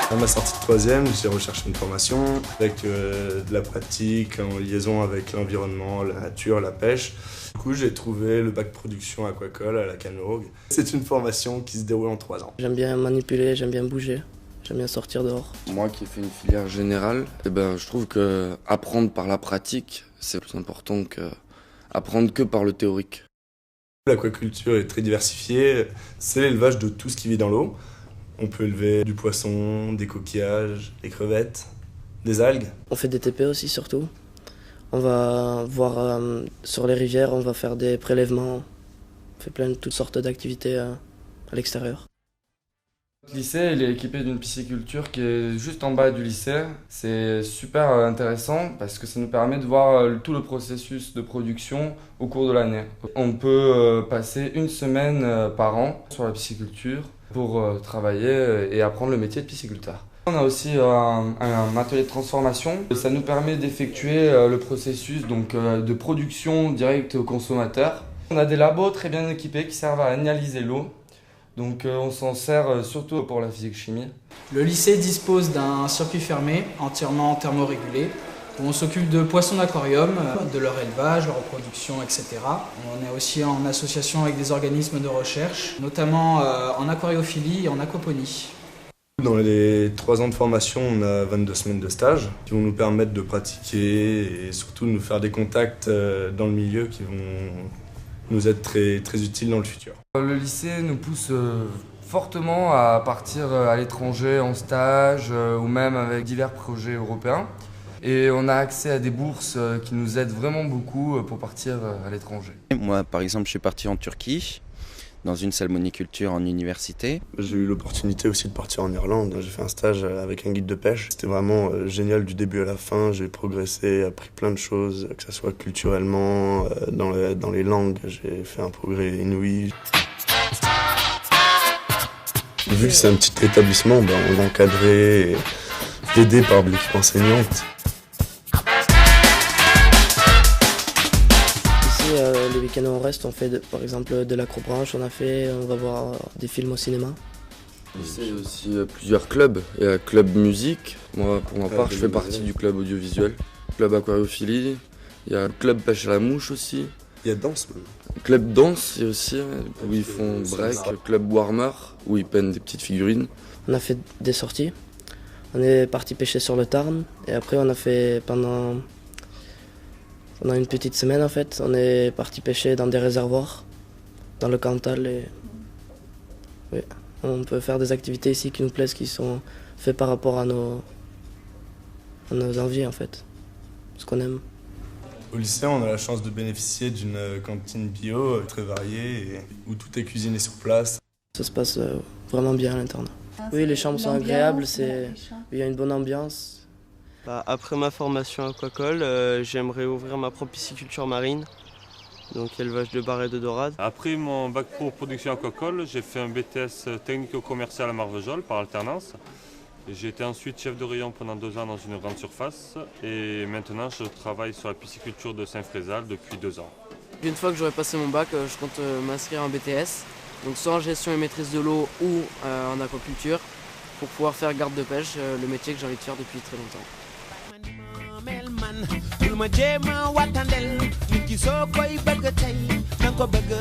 À ma sortie de troisième, j'ai recherché une formation avec de la pratique en liaison avec l'environnement, la nature, la pêche. Du coup, j'ai trouvé le bac production aquacole à la Cameroun. C'est une formation qui se déroule en 3 ans. J'aime bien manipuler, j'aime bien bouger, j'aime bien sortir dehors. Moi qui ai fait une filière générale, je trouve que apprendre par la pratique, c'est plus important que apprendre que par le théorique. L'aquaculture est très diversifiée, c'est l'élevage de tout ce qui vit dans l'eau. On peut élever du poisson, des coquillages, des crevettes, des algues. On fait des TP aussi surtout. On va voir sur les rivières, on va faire des prélèvements. On fait toutes sortes d'activités à l'extérieur. Le lycée il est équipé d'une pisciculture qui est juste en bas du lycée. C'est super intéressant parce que ça nous permet de voir tout le processus de production au cours de l'année. On peut passer 1 semaine par an sur la pisciculture pour travailler et apprendre le métier de pisciculteur. On a aussi un atelier de transformation. Ça nous permet d'effectuer le processus de production directe au consommateur. On a des labos très bien équipés qui servent à analyser l'eau. Donc on s'en sert surtout pour la physique-chimie. Le lycée dispose d'un circuit fermé, entièrement thermorégulé, où on s'occupe de poissons d'aquarium, de leur élevage, leur reproduction, etc. On est aussi en association avec des organismes de recherche, notamment en aquariophilie et en aquaponie. Dans les 3 ans de formation, on a 22 semaines de stage qui vont nous permettre de pratiquer et surtout de nous faire des contacts dans le milieu qui vont nous être très, très utiles dans le futur. Le lycée nous pousse fortement à partir à l'étranger en stage ou même avec divers projets européens. Et on a accès à des bourses qui nous aident vraiment beaucoup pour partir à l'étranger. Moi, par exemple, je suis parti en Turquie, dans une salmoniculture en université. J'ai eu l'opportunité aussi de partir en Irlande. J'ai fait un stage avec un guide de pêche. C'était vraiment génial du début à la fin. J'ai progressé, appris plein de choses, que ce soit culturellement, dans les langues. J'ai fait un progrès inouï. Vu que c'est un petit établissement, on est encadré et aidé par l'équipe enseignante. Les week-ends où on reste, on fait par exemple de l'acrobranche, on va voir des films au cinéma. Il y a aussi plusieurs clubs. Il y a club musique. Moi, pour ma part, je fais partie du club audiovisuel. Club aquariophilie. Il y a le club pêche à la mouche aussi. Il y a danse même. Club danse aussi, où ils font break. Club warmer, où ils peignent des petites figurines. On a fait des sorties. On est parti pêcher sur le Tarn et après on a fait pendant une petite semaine en fait, on est parti pêcher dans des réservoirs, dans le Cantal et oui, on peut faire des activités ici qui nous plaisent, qui sont faites par rapport à nos envies en fait, ce qu'on aime. Au lycée, on a la chance de bénéficier d'une cantine bio très variée et où tout est cuisiné sur place. Ça se passe vraiment bien à l'internat. Oui, les chambres sont agréables, il y a une bonne ambiance. Après ma formation aquacole, j'aimerais ouvrir ma propre pisciculture marine, donc élevage de bar et de dorade. Après mon bac pro production aquacole, j'ai fait un BTS technico-commercial à Marvejols par alternance. J'ai été ensuite chef de rayon pendant 2 ans dans une grande surface et maintenant je travaille sur la pisciculture de Saint-Frézal depuis 2 ans. Une fois que j'aurai passé mon bac, je compte m'inscrire en BTS, donc soit en gestion et maîtrise de l'eau ou en aquaculture, pour pouvoir faire garde de pêche, le métier que j'ai envie de faire depuis très longtemps. Bul ma jéema watandel nit ki soo koy bëgg tey nanga ko bëgg